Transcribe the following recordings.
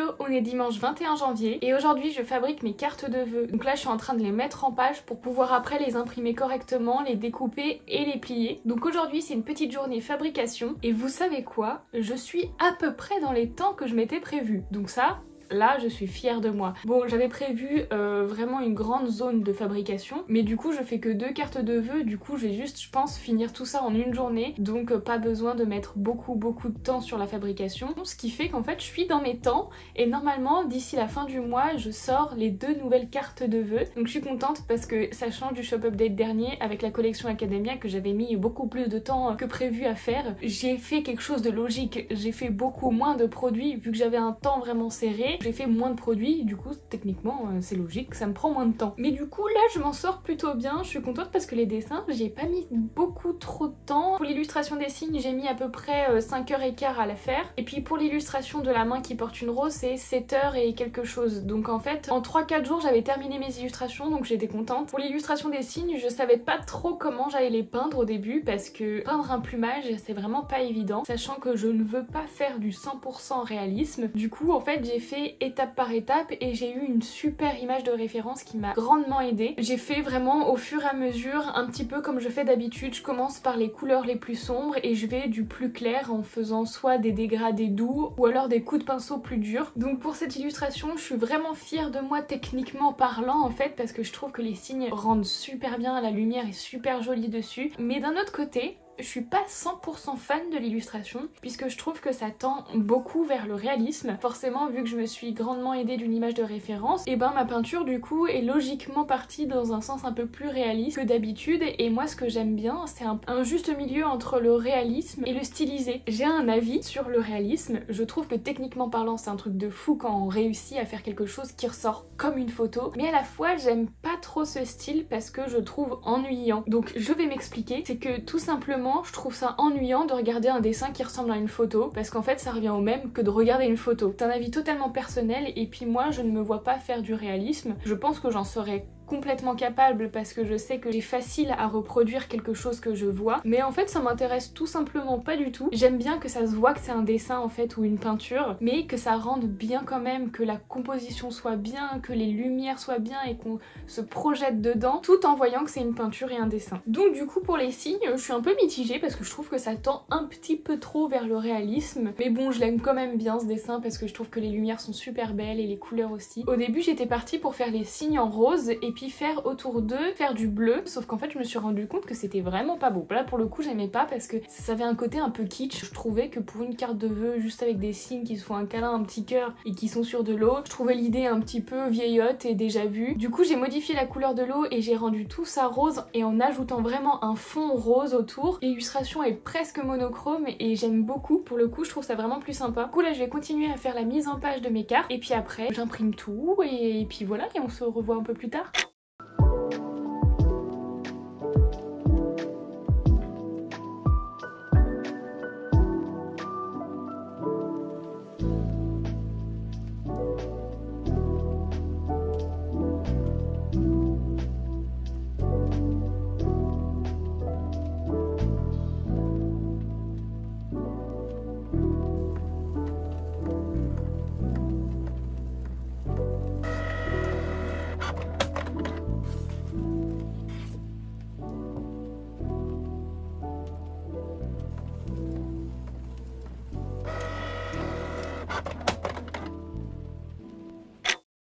Hello, on est dimanche 21 janvier et aujourd'hui je fabrique mes cartes de vœux. Donc là je suis en train de les mettre en page pour pouvoir après les imprimer correctement, les découper et les plier. Donc aujourd'hui c'est une petite journée fabrication et vous savez quoi? Je suis à peu près dans les temps que je m'étais prévu. Donc ça... là je suis fière de moi. Bon, j'avais prévu vraiment une grande zone de fabrication, mais du coup je fais que 2 cartes de vœux, du coup je vais juste je pense finir tout ça en une journée, donc pas besoin de mettre beaucoup de temps sur la fabrication, ce qui fait qu'en fait je suis dans mes temps et normalement d'ici la fin du mois je sors les 2 nouvelles cartes de vœux. Donc je suis contente parce que ça change du shop update dernier avec la collection Academia que j'avais mis beaucoup plus de temps que prévu à faire. J'ai fait quelque chose de logique, j'ai fait beaucoup moins de produits vu que j'avais un temps vraiment serré. J'ai fait moins de produits, du coup techniquement c'est logique, ça me prend moins de temps. Mais du coup là je m'en sors plutôt bien, je suis contente parce que les dessins, j'y ai pas mis beaucoup trop de temps. Pour l'illustration des signes, j'ai mis à peu près 5h15 à la faire. Et puis pour l'illustration de la main qui porte une rose, c'est 7h et quelque chose. Donc en fait, en 3-4 jours, j'avais terminé mes illustrations, donc j'étais contente. Pour l'illustration des signes, je savais pas trop comment j'allais les peindre au début parce que peindre un plumage, c'est vraiment pas évident, sachant que je ne veux pas faire du 100% réalisme. Du coup, en fait, j'ai fait étape par étape et j'ai eu une super image de référence qui m'a grandement aidée. J'ai fait vraiment au fur et à mesure, un petit peu comme je fais d'habitude. Je commence par les couleurs les plus sombres et je vais du plus clair en faisant soit des dégradés doux ou alors des coups de pinceau plus durs. Donc pour cette illustration, je suis vraiment fière de moi techniquement parlant en fait, parce que je trouve que les signes rendent super bien, la lumière est super jolie dessus. Mais d'un autre côté, je suis pas 100% fan de l'illustration puisque je trouve que ça tend beaucoup vers le réalisme. Forcément, vu que je me suis grandement aidée d'une image de référence, et ben ma peinture du coup est logiquement partie dans un sens un peu plus réaliste que d'habitude, et moi ce que j'aime bien c'est un juste milieu entre le réalisme et le stylisé. J'ai un avis sur le réalisme, je trouve que techniquement parlant c'est un truc de fou quand on réussit à faire quelque chose qui ressort comme une photo, mais à la fois j'aime pas trop ce style parce que je trouve ennuyant. Donc je vais m'expliquer, c'est que tout simplement je trouve ça ennuyant de regarder un dessin qui ressemble à une photo parce qu'en fait ça revient au même que de regarder une photo. C'est un avis totalement personnel et puis moi je ne me vois pas faire du réalisme. Je pense que j'en serais complètement capable parce que je sais que c'est facile à reproduire quelque chose que je vois, mais en fait ça m'intéresse tout simplement pas du tout. J'aime bien que ça se voit que c'est un dessin en fait ou une peinture, mais que ça rende bien quand même, que la composition soit bien, que les lumières soient bien et qu'on se projette dedans tout en voyant que c'est une peinture et un dessin. Donc du coup pour les signes je suis un peu mitigée parce que je trouve que ça tend un petit peu trop vers le réalisme, mais bon je l'aime quand même bien ce dessin parce que je trouve que les lumières sont super belles et les couleurs aussi. Au début j'étais partie pour faire les signes en rose et puis faire autour d'eux, faire du bleu, sauf qu'en fait je me suis rendu compte que c'était vraiment pas beau. Là pour le coup j'aimais pas parce que ça avait un côté un peu kitsch. Je trouvais que pour une carte de vœux juste avec des signes qui se font un câlin, un petit cœur et qui sont sur de l'eau, je trouvais l'idée un petit peu vieillotte et déjà vue. Du coup j'ai modifié la couleur de l'eau et j'ai rendu tout ça rose et en ajoutant vraiment un fond rose autour. L'illustration est presque monochrome et j'aime beaucoup. Pour le coup je trouve ça vraiment plus sympa. Du coup là je vais continuer à faire la mise en page de mes cartes et puis après j'imprime tout et puis voilà, et on se revoit un peu plus tard.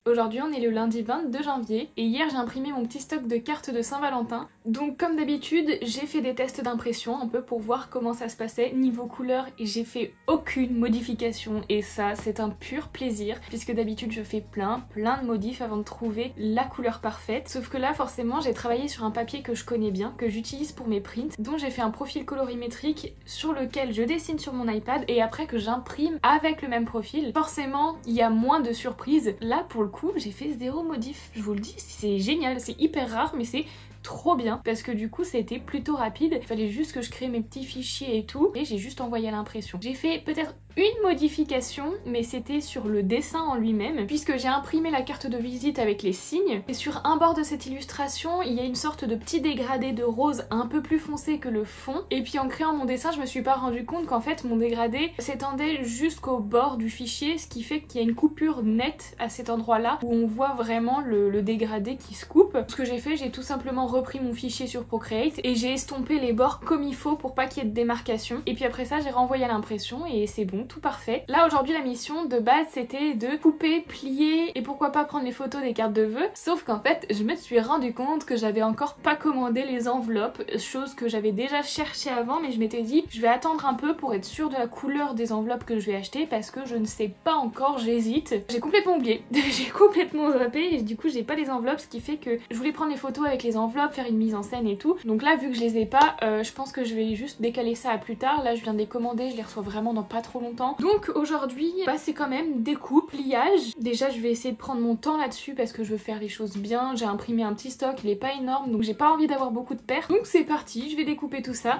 Aujourd'hui on est le lundi 22 janvier et hier j'ai imprimé mon petit stock de cartes de Saint-Valentin. Donc comme d'habitude j'ai fait des tests d'impression un peu pour voir comment ça se passait. Niveau couleur j'ai fait aucune modification et ça c'est un pur plaisir puisque d'habitude je fais plein de modifs avant de trouver la couleur parfaite. Sauf que là forcément j'ai travaillé sur un papier que je connais bien, que j'utilise pour mes prints, dont j'ai fait un profil colorimétrique sur lequel je dessine sur mon iPad et après que j'imprime avec le même profil. Forcément il y a moins de surprises. Là pour le coup j'ai fait 0 modif, je vous le dis, c'est génial, c'est hyper rare mais c'est trop bien parce que du coup c'était plutôt rapide, il fallait juste que je crée mes petits fichiers et tout et j'ai juste envoyé à l'impression. J'ai fait peut-être une modification, mais c'était sur le dessin en lui-même, puisque j'ai imprimé la carte de visite avec les signes, et sur un bord de cette illustration, il y a une sorte de petit dégradé de rose un peu plus foncé que le fond, et puis en créant mon dessin, je me suis pas rendu compte qu'en fait mon dégradé s'étendait jusqu'au bord du fichier, ce qui fait qu'il y a une coupure nette à cet endroit-là, où on voit vraiment le dégradé qui se coupe. Ce que j'ai fait, j'ai tout simplement repris mon fichier sur Procreate, et j'ai estompé les bords comme il faut pour pas qu'il y ait de démarcation, et puis après ça, j'ai renvoyé à l'impression, et c'est bon, tout parfait. Là aujourd'hui, la mission de base, c'était de couper, plier, et pourquoi pas prendre les photos des cartes de vœux, sauf qu'en fait, je me suis rendu compte que j'avais encore pas commandé les enveloppes, chose que j'avais déjà cherché avant, mais je m'étais dit je vais attendre un peu pour être sûre de la couleur des enveloppes que je vais acheter parce que je ne sais pas encore, j'hésite. J'ai complètement oublié, j'ai complètement zappé et du coup j'ai pas les enveloppes, ce qui fait que je voulais prendre les photos avec les enveloppes, faire une mise en scène et tout. Donc là vu que je les ai pas, je pense que je vais juste décaler ça à plus tard. Là je viens de les commander, je les reçois vraiment dans pas trop longtemps. Donc aujourd'hui bah, c'est quand même découpe, pliage. Déjà je vais essayer de prendre mon temps là-dessus parce que je veux faire les choses bien. J'ai imprimé un petit stock, il est pas énorme donc j'ai pas envie d'avoir beaucoup de pertes. Donc c'est parti, je vais découper tout ça.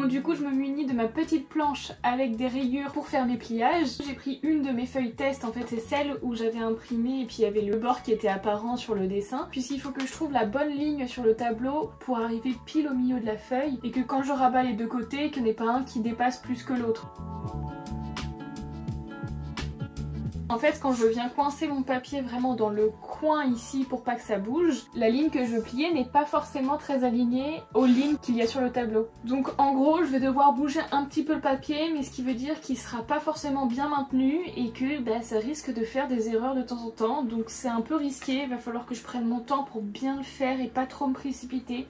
Du coup je me munis de ma petite planche avec des rayures pour faire mes pliages. J'ai pris une de mes feuilles test, en fait c'est celle où j'avais imprimé et puis il y avait le bord qui était apparent sur le dessin, puisqu'il faut que je trouve la bonne ligne sur le tableau pour arriver pile au milieu de la feuille et que quand je rabats les deux côtés, qu'il n'y ait pas un qui dépasse plus que l'autre. En fait, quand je viens coincer mon papier vraiment dans le coin ici pour pas que ça bouge, la ligne que je veux plier n'est pas forcément très alignée aux lignes qu'il y a sur le tableau. Donc en gros, je vais devoir bouger un petit peu le papier, mais ce qui veut dire qu'il sera pas forcément bien maintenu et que bah, ça risque de faire des erreurs de temps en temps. Donc c'est un peu risqué, il va falloir que je prenne mon temps pour bien le faire et pas trop me précipiter.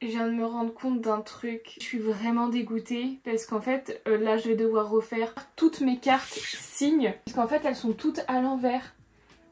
Je viens de me rendre compte d'un truc, je suis vraiment dégoûtée parce qu'en fait là je vais devoir refaire toutes mes cartes signes parce qu'en fait elles sont toutes à l'envers.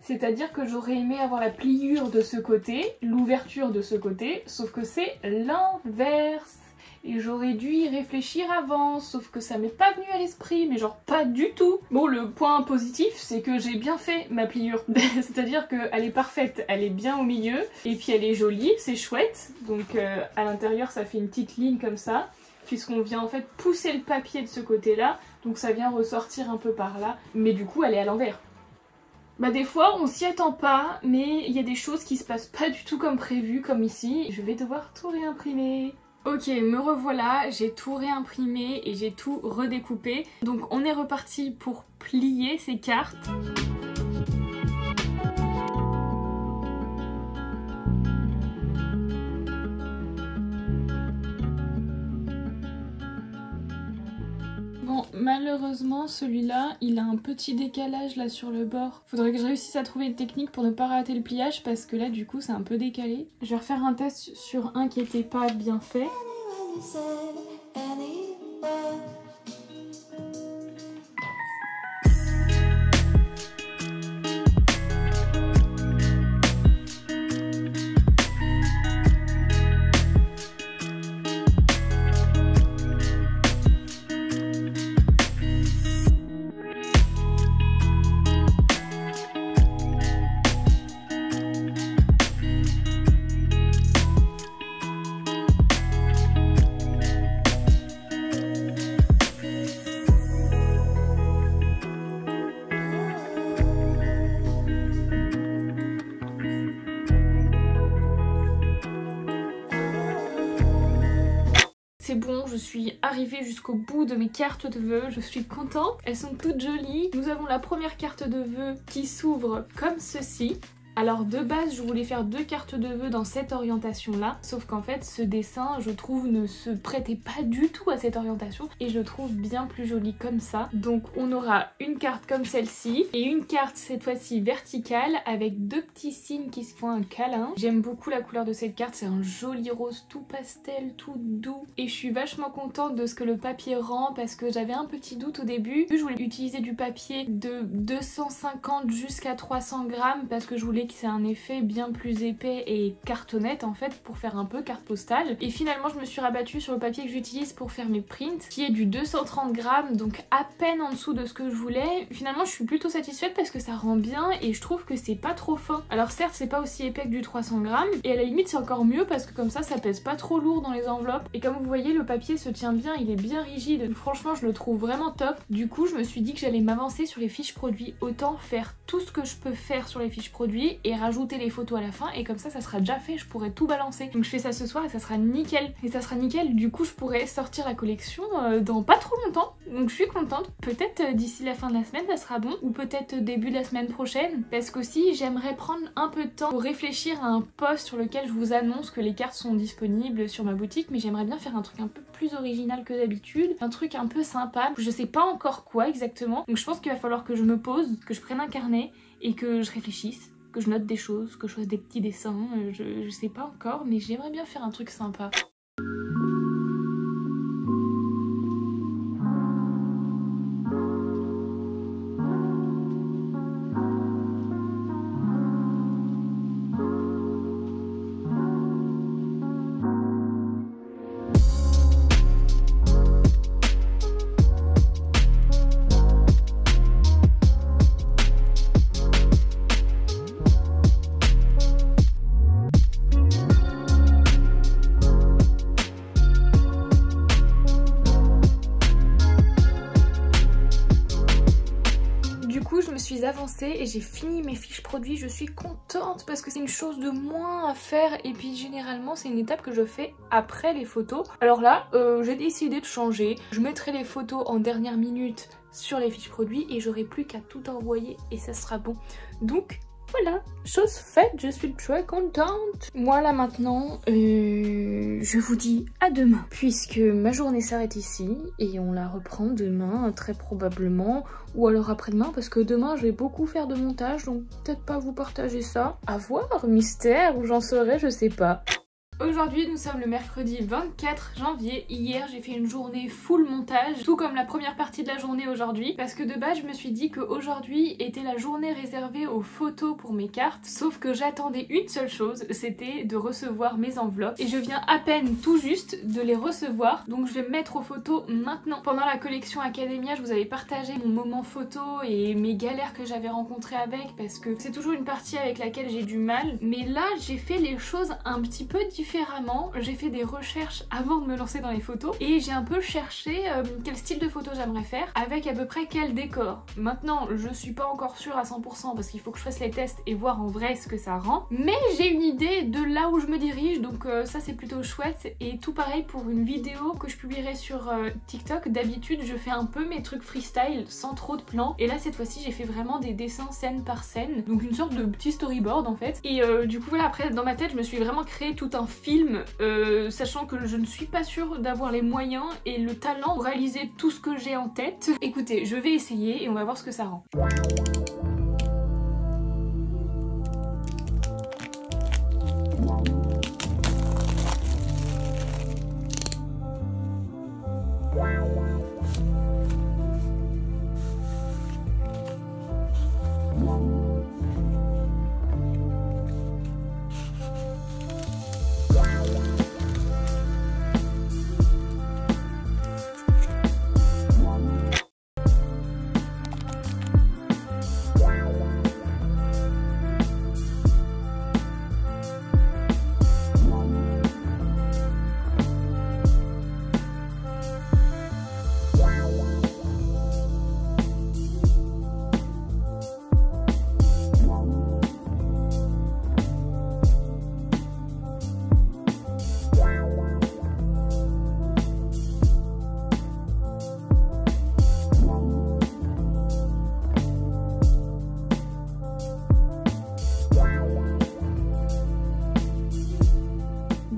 C'est-à-dire que j'aurais aimé avoir la pliure de ce côté, l'ouverture de ce côté, sauf que c'est l'inverse. Et j'aurais dû y réfléchir avant, sauf que ça m'est pas venu à l'esprit, mais genre pas du tout. Bon, le point positif, c'est que j'ai bien fait ma pliure. C'est-à-dire qu'elle est parfaite, elle est bien au milieu, et puis elle est jolie, c'est chouette. Donc à l'intérieur, ça fait une petite ligne comme ça, puisqu'on vient en fait pousser le papier de ce côté-là, donc ça vient ressortir un peu par là. Mais du coup, elle est à l'envers. Bah des fois on s'y attend pas, mais il y a des choses qui se passent pas du tout comme prévu, comme ici. Je vais devoir tout réimprimer. Ok, me revoilà, j'ai tout réimprimé et j'ai tout redécoupé. Donc on est reparti pour plier ces cartes. Bon, malheureusement, celui-là, il a un petit décalage là sur le bord. Faudrait que je réussisse à trouver une technique pour ne pas rater le pliage parce que là, du coup, c'est un peu décalé. Je vais refaire un test sur un qui était pas bien fait. c'est bon, je suis arrivée jusqu'au bout de mes cartes de vœux, je suis contente. Elles sont toutes jolies. Nous avons la première carte de vœux qui s'ouvre comme ceci. Alors de base je voulais faire 2 cartes de vœux dans cette orientation là, sauf qu'en fait ce dessin je trouve ne se prêtait pas du tout à cette orientation et je le trouve bien plus joli comme ça. Donc on aura une carte comme celle-ci et une carte cette fois-ci verticale avec 2 petits signes qui se font un câlin. J'aime beaucoup la couleur de cette carte, c'est un joli rose tout pastel, tout doux et je suis vachement contente de ce que le papier rend parce que j'avais un petit doute au début. Je voulais utiliser du papier de 250 jusqu'à 300 grammes parce que je voulais que c'est un effet bien plus épais et cartonnette en fait pour faire un peu carte postale. Et finalement je me suis rabattue sur le papier que j'utilise pour faire mes prints qui est du 230 grammes, donc à peine en dessous de ce que je voulais. Finalement je suis plutôt satisfaite parce que ça rend bien et je trouve que c'est pas trop fin. Alors certes c'est pas aussi épais que du 300 grammes et à la limite c'est encore mieux parce que comme ça pèse pas trop lourd dans les enveloppes et comme vous voyez le papier se tient bien, il est bien rigide. Donc, franchement je le trouve vraiment top. Du coup je me suis dit que j'allais m'avancer sur les fiches produits, autant faire tout ce que je peux faire sur les fiches produits et rajouter les photos à la fin et comme ça sera déjà fait, je pourrai tout balancer. Donc je fais ça ce soir et ça sera nickel. Et ça sera nickel, du coup je pourrai sortir la collection dans pas trop longtemps. Donc je suis contente. Peut-être d'ici la fin de la semaine ça sera bon ou peut-être début de la semaine prochaine parce qu'aussi j'aimerais prendre un peu de temps pour réfléchir à un post sur lequel je vous annonce que les cartes sont disponibles sur ma boutique, mais j'aimerais bien faire un truc un peu plus original que d'habitude, un truc un peu sympa. Je sais pas encore quoi exactement, donc je pense qu'il va falloir que je me pose, que je prenne un carnet et que je réfléchisse, que je note des choses, que je fasse des petits dessins, je sais pas encore, mais j'aimerais bien faire un truc sympa. Avancée et j'ai fini mes fiches produits, je suis contente parce que c'est une chose de moins à faire et puis généralement c'est une étape que je fais après les photos. Alors là j'ai décidé de changer, je mettrai les photos en dernière minute sur les fiches produits et j'aurai plus qu'à tout envoyer et ça sera bon. Donc voilà, chose faite, je suis très contente. Moi là maintenant, je vous dis à demain puisque ma journée s'arrête ici et on la reprend demain très probablement ou alors après-demain parce que demain je vais beaucoup faire de montage donc peut-être pas vous partager ça. À voir, mystère, ou j'en saurai, je sais pas. Aujourd'hui nous sommes le mercredi 24 janvier, hier j'ai fait une journée full montage, tout comme la première partie de la journée aujourd'hui, parce que de base je me suis dit qu'aujourd'hui était la journée réservée aux photos pour mes cartes, sauf que j'attendais une seule chose, c'était de recevoir mes enveloppes, et je viens à peine tout juste de les recevoir, donc je vais me mettre aux photos maintenant. Pendant la collection Academia je vous avais partagé mon moment photo et mes galères que j'avais rencontrées avec, parce que c'est toujours une partie avec laquelle j'ai du mal, mais là j'ai fait les choses un petit peu différemment. J'ai fait des recherches avant de me lancer dans les photos et j'ai un peu cherché quel style de photo j'aimerais faire avec à peu près quel décor. Maintenant je suis pas encore sûre à 100% parce qu'il faut que je fasse les tests et voir en vrai ce que ça rend, mais j'ai une idée de là où je me dirige, donc ça c'est plutôt chouette. Et tout pareil pour une vidéo que je publierai sur TikTok. D'habitude je fais un peu mes trucs freestyle sans trop de plans et là cette fois-ci j'ai fait vraiment des dessins scène par scène, donc une sorte de petit storyboard en fait. Et du coup voilà, après dans ma tête je me suis vraiment créé tout un film, sachant que je ne suis pas sûre d'avoir les moyens et le talent pour réaliser tout ce que j'ai en tête. Écoutez, je vais essayer et on va voir ce que ça rend.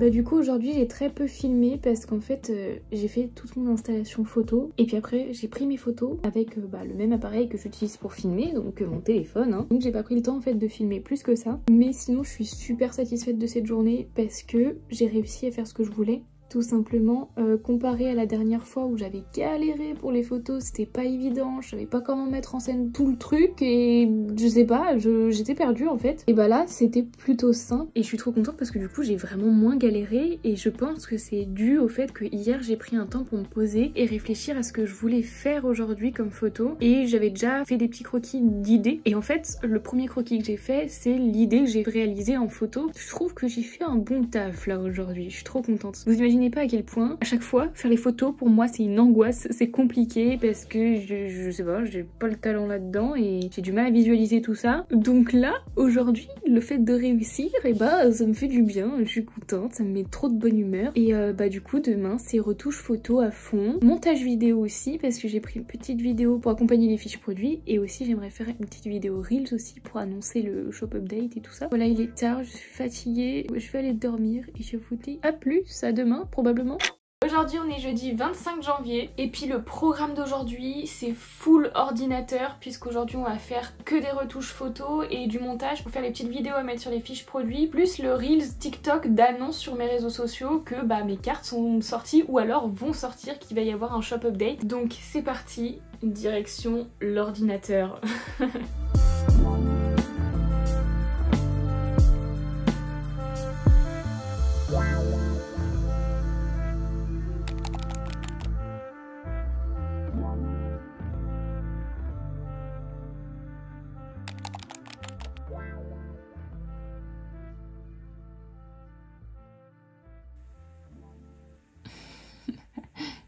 Bah du coup aujourd'hui j'ai très peu filmé parce qu'en fait j'ai fait toute mon installation photo et puis après j'ai pris mes photos avec le même appareil que j'utilise pour filmer, donc mon téléphone hein. Donc j'ai pas pris le temps en fait de filmer plus que ça, mais sinon je suis super satisfaite de cette journée parce que j'ai réussi à faire ce que je voulais. Tout simplement, comparé à la dernière fois où j'avais galéré pour les photos, c'était pas évident, je savais pas comment mettre en scène tout le truc et je sais pas, j'étais perdue en fait. Et bah là c'était plutôt simple et je suis trop contente parce que du coup j'ai vraiment moins galéré et je pense que c'est dû au fait que hier j'ai pris un temps pour me poser et réfléchir à ce que je voulais faire aujourd'hui comme photo, et j'avais déjà fait des petits croquis d'idées et en fait le premier croquis que j'ai fait c'est l'idée que j'ai réalisée en photo. Je trouve que j'ai fait un bon taf là aujourd'hui, je suis trop contente. Vous imaginez pas à quel point à chaque fois faire les photos pour moi c'est une angoisse, c'est compliqué parce que je sais pas, j'ai pas le talent là-dedans et j'ai du mal à visualiser tout ça. Donc là aujourd'hui le fait de réussir et ça me fait du bien, je suis contente, ça me met trop de bonne humeur et du coup demain c'est retouche photo à fond, montage vidéo aussi parce que j'ai pris une petite vidéo pour accompagner les fiches produits et aussi j'aimerais faire une petite vidéo Reels aussi pour annoncer le shop update et tout ça. Voilà, il est tard, je suis fatiguée, je vais aller dormir et je vous dis à plus, à demain probablement. Aujourd'hui on est jeudi 25 janvier et puis le programme d'aujourd'hui c'est full ordinateur puisqu'aujourd'hui on va faire que des retouches photos et du montage pour faire les petites vidéos à mettre sur les fiches produits, plus le Reels TikTok d'annonces sur mes réseaux sociaux que mes cartes sont sorties ou alors vont sortir, qu'il va y avoir un shop update. Donc c'est parti, direction l'ordinateur.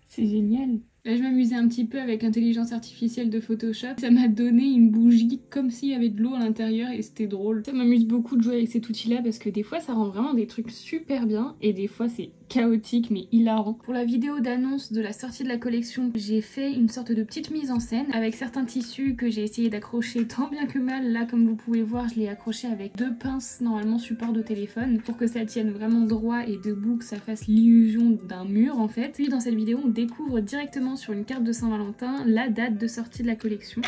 C'est génial. Là je m'amusais un petit peu avec l'intelligence artificielle de Photoshop. Ça m'a donné une bougie comme s'il y avait de l'eau à l'intérieur et c'était drôle. Ça m'amuse beaucoup de jouer avec cet outil là parce que des fois ça rend vraiment des trucs super bien et des fois c'est chaotique mais hilarant. Pour la vidéo d'annonce de la sortie de la collection, j'ai fait une sorte de petite mise en scène avec certains tissus que j'ai essayé d'accrocher tant bien que mal. Là comme vous pouvez voir je l'ai accroché avec 2 pinces normalement support de téléphone pour que ça tienne vraiment droit et debout, que ça fasse l'illusion d'un mur en fait. Puis dans cette vidéo on découvre directement sur une carte de Saint-Valentin la date de sortie de la collection.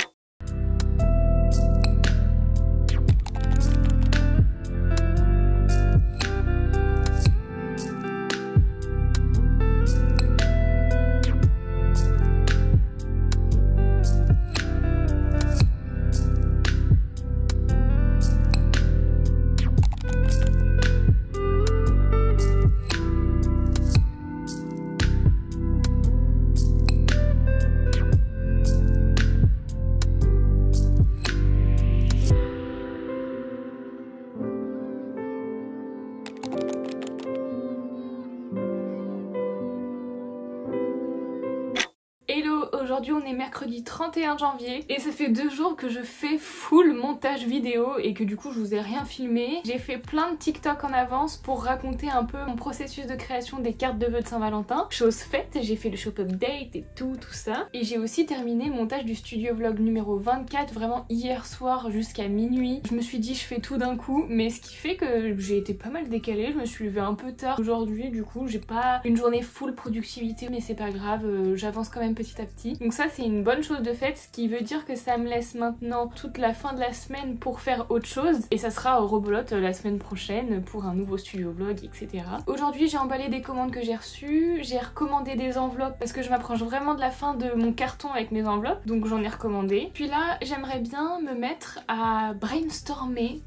Hello, aujourd'hui on est mercredi 31 janvier et ça fait 2 jours que je fais full montage vidéo et que du coup je vous ai rien filmé. J'ai fait plein de TikTok en avance pour raconter un peu mon processus de création des cartes de vœux de Saint-Valentin. Chose faite, j'ai fait le shop update et tout ça. Et j'ai aussi terminé le montage du studio vlog numéro 24 vraiment hier soir jusqu'à minuit. Je me suis dit je fais tout d'un coup, mais ce qui fait que j'ai été pas mal décalée. Je me suis levée un peu tard aujourd'hui, du coup j'ai pas une journée full productivité, mais c'est pas grave, j'avance quand même petit à petit. Donc ça c'est une bonne chose de fait, ce qui veut dire que ça me laisse maintenant toute la fin de la semaine pour faire autre chose et ça sera rebelote la semaine prochaine pour un nouveau studio vlog, etc. Aujourd'hui j'ai emballé des commandes que j'ai reçues, j'ai recommandé des enveloppes parce que je m'approche vraiment de la fin de mon carton avec mes enveloppes, donc j'en ai recommandé. Puis là j'aimerais bien me mettre à brainstormer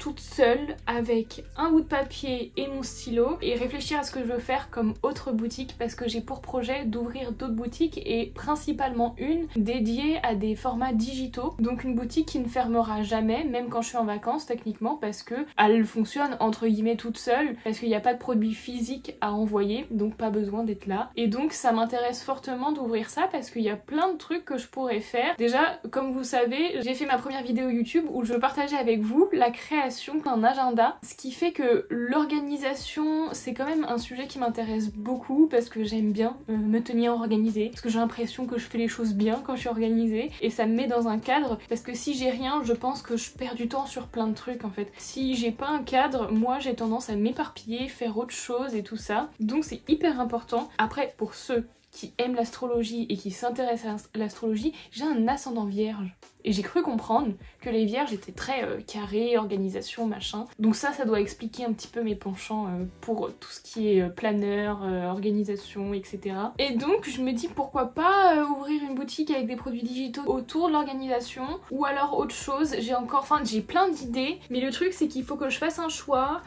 toute seule avec un bout de papier et mon stylo et réfléchir à ce que je veux faire comme autre boutique, parce que j'ai pour projet d'ouvrir d'autres boutiques et principalement une dédiée à des formats digitaux, donc une boutique qui ne fermera jamais même quand je suis en vacances techniquement, parce que elle fonctionne entre guillemets toute seule, parce qu'il n'y a pas de produits physiques à envoyer, donc pas besoin d'être là. Et donc ça m'intéresse fortement d'ouvrir ça parce qu'il y a plein de trucs que je pourrais faire. Déjà comme vous savez j'ai fait ma première vidéo YouTube où je partageais avec vous la création passion qu'un agenda, ce qui fait que l'organisation c'est quand même un sujet qui m'intéresse beaucoup parce que j'aime bien me tenir organisée, parce que j'ai l'impression que je fais les choses bien quand je suis organisée et ça me met dans un cadre, parce que si j'ai rien je pense que je perds du temps sur plein de trucs en fait. Si j'ai pas un cadre, moi j'ai tendance à m'éparpiller, faire autre chose et tout ça, donc c'est hyper important. Après pour ceux qui aiment l'astrologie et qui s'intéressent à l'astrologie, j'ai un ascendant vierge. Et j'ai cru comprendre que les vierges étaient très carrés, organisation, machin. Donc ça doit expliquer un petit peu mes penchants pour tout ce qui est planeur, organisation, etc. Et donc je me dis pourquoi pas ouvrir une boutique avec des produits digitaux autour de l'organisation, ou alors autre chose. J'ai plein d'idées, mais le truc c'est qu'il faut que je fasse un choix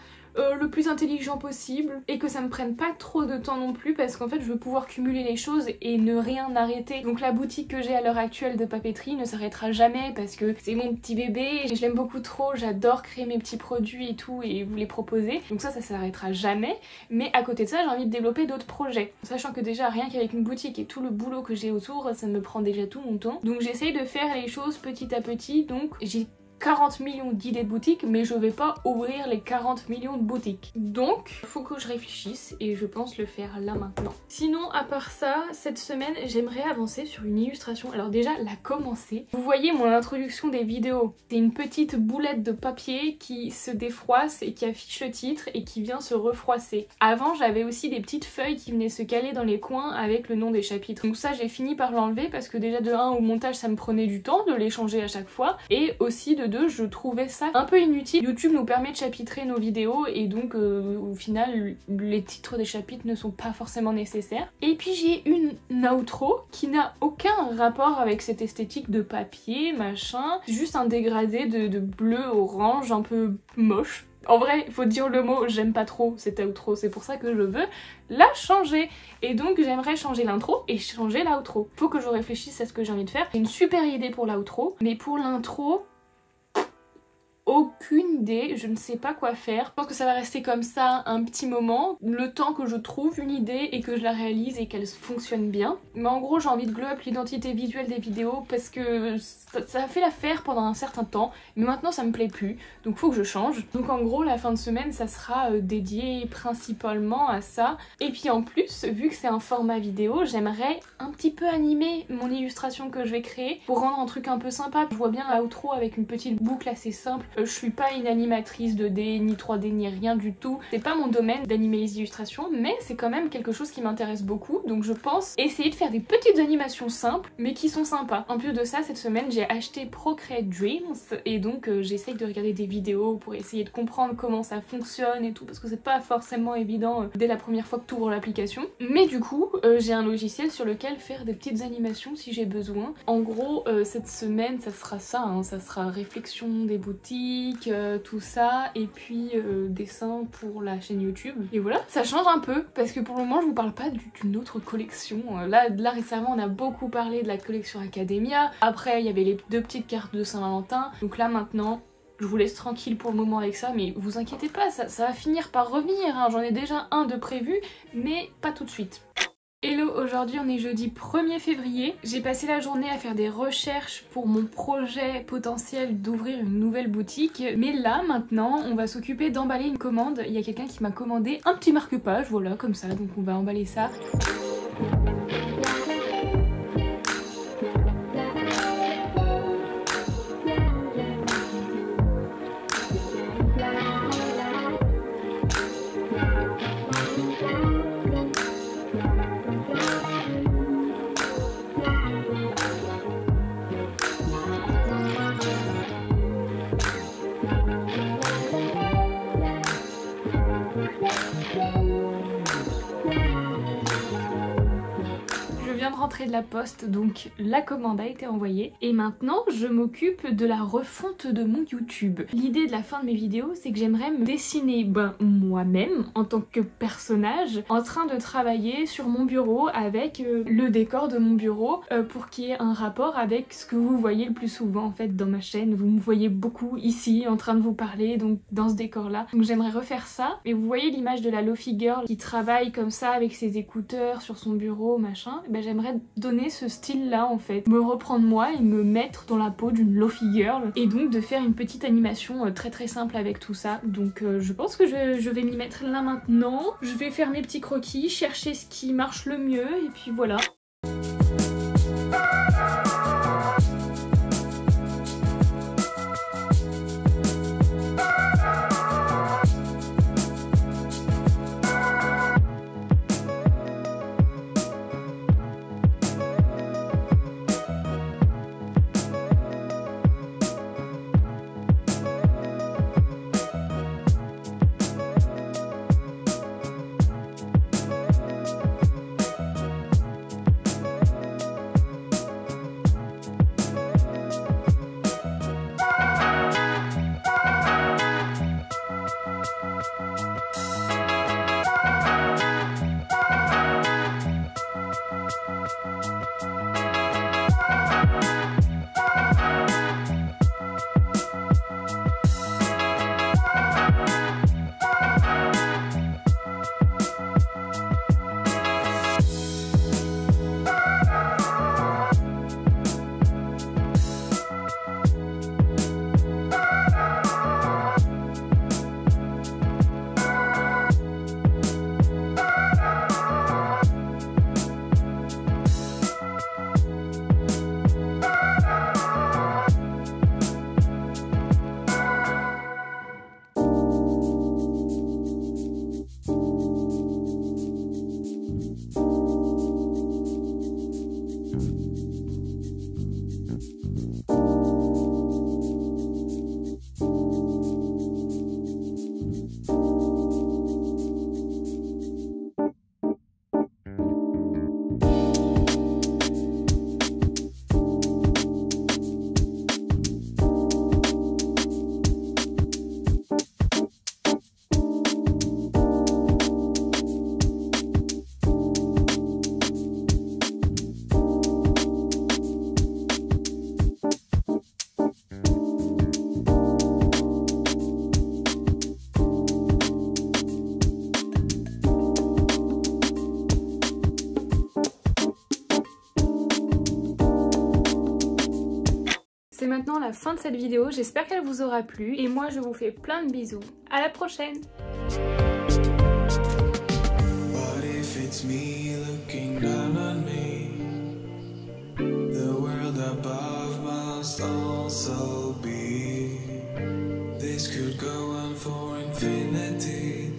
le plus intelligent possible et que ça me prenne pas trop de temps non plus, parce qu'en fait je veux pouvoir cumuler les choses et ne rien arrêter. Donc la boutique que j'ai à l'heure actuelle de papeterie ne s'arrêtera jamais parce que c'est mon petit bébé, je l'aime beaucoup trop, j'adore créer mes petits produits et tout et vous les proposer, donc ça s'arrêtera jamais. Mais à côté de ça j'ai envie de développer d'autres projets, sachant que déjà rien qu'avec une boutique et tout le boulot que j'ai autour ça me prend déjà tout mon temps, donc j'essaye de faire les choses petit à petit. Donc j'ai 40 millions d'idées de boutiques, mais je vais pas ouvrir les 40 millions de boutiques. Donc, faut que je réfléchisse et je pense le faire là maintenant. Sinon, à part ça, cette semaine, j'aimerais avancer sur une illustration. Alors déjà, la commencer. Vous voyez mon introduction des vidéos. C'est une petite boulette de papier qui se défroisse et qui affiche le titre et qui vient se refroisser. Avant, j'avais aussi des petites feuilles qui venaient se caler dans les coins avec le nom des chapitres. Donc ça, j'ai fini par l'enlever parce que déjà de 1 au montage, ça me prenait du temps de les changer à chaque fois, et aussi de 2, je trouvais ça un peu inutile. YouTube nous permet de chapitrer nos vidéos et donc au final les titres des chapitres ne sont pas forcément nécessaires. Et puis j'ai une outro qui n'a aucun rapport avec cette esthétique de papier machin, juste un dégradé de bleu orange un peu moche. En vrai, il faut dire le mot, j'aime pas trop cette outro, c'est pour ça que je veux la changer. Et donc j'aimerais changer l'intro et changer l'outro. Faut que je réfléchisse à ce que j'ai envie de faire. J'ai une super idée pour l'outro, mais pour l'intro, aucune idée, je ne sais pas quoi faire. Je pense que ça va rester comme ça un petit moment, le temps que je trouve une idée et que je la réalise et qu'elle fonctionne bien. Mais en gros j'ai envie de glow up l'identité visuelle des vidéos parce que ça a fait l'affaire pendant un certain temps, mais maintenant ça me plaît plus, donc faut que je change. Donc en gros la fin de semaine ça sera dédié principalement à ça. Et puis en plus, vu que c'est un format vidéo, j'aimerais un petit peu animer mon illustration que je vais créer pour rendre un truc un peu sympa. Je vois bien l'outro avec une petite boucle assez simple. Je suis pas une animatrice 2D, ni 3D, ni rien du tout. C'est pas mon domaine d'animer les illustrations, mais c'est quand même quelque chose qui m'intéresse beaucoup. Donc je pense essayer de faire des petites animations simples, mais qui sont sympas. En plus de ça, cette semaine, j'ai acheté Procreate Dreams, et donc j'essaye de regarder des vidéos pour essayer de comprendre comment ça fonctionne et tout, parce que c'est pas forcément évident dès la première fois que tu ouvres l'application. Mais du coup, j'ai un logiciel sur lequel faire des petites animations si j'ai besoin. En gros, cette semaine, ça sera ça, hein, ça sera réflexion des boutiques, tout ça, et puis dessin pour la chaîne YouTube. Et voilà, ça change un peu parce que pour le moment je vous parle pas d'une autre collection. Là récemment on a beaucoup parlé de la collection Academia, après il y avait les 2 petites cartes de Saint-Valentin, donc là maintenant je vous laisse tranquille pour le moment avec ça, mais vous inquiétez pas, ça va finir par revenir, hein. J'en ai déjà un de prévu, mais pas tout de suite. Hello, aujourd'hui on est jeudi 1er février. J'ai passé la journée à faire des recherches pour mon projet potentiel d'ouvrir une nouvelle boutique. Mais là maintenant on va s'occuper d'emballer une commande. Il y a quelqu'un qui m'a commandé un petit marque-page, voilà, comme ça, donc on va emballer ça. De la poste, donc la commande a été envoyée et maintenant je m'occupe de la refonte de mon YouTube. L'idée de la fin de mes vidéos, c'est que j'aimerais me dessiner moi-même en tant que personnage en train de travailler sur mon bureau avec le décor de mon bureau pour qu'il y ait un rapport avec ce que vous voyez le plus souvent en fait dans ma chaîne. Vous me voyez beaucoup ici en train de vous parler, donc dans ce décor là. Donc j'aimerais refaire ça. Et vous voyez l'image de la Lofi Girl qui travaille comme ça avec ses écouteurs sur son bureau machin. Ben, j'aimerais j'aimerais donner ce style là en fait, me reprendre moi et me mettre dans la peau d'une Lofi girl et donc de faire une petite animation très simple avec tout ça. Donc je pense que je vais m'y mettre là maintenant, je vais faire mes petits croquis, chercher ce qui marche le mieux et puis voilà. C'est maintenant la fin de cette vidéo, j'espère qu'elle vous aura plu et moi je vous fais plein de bisous. À la prochaine! This could go on for infinity.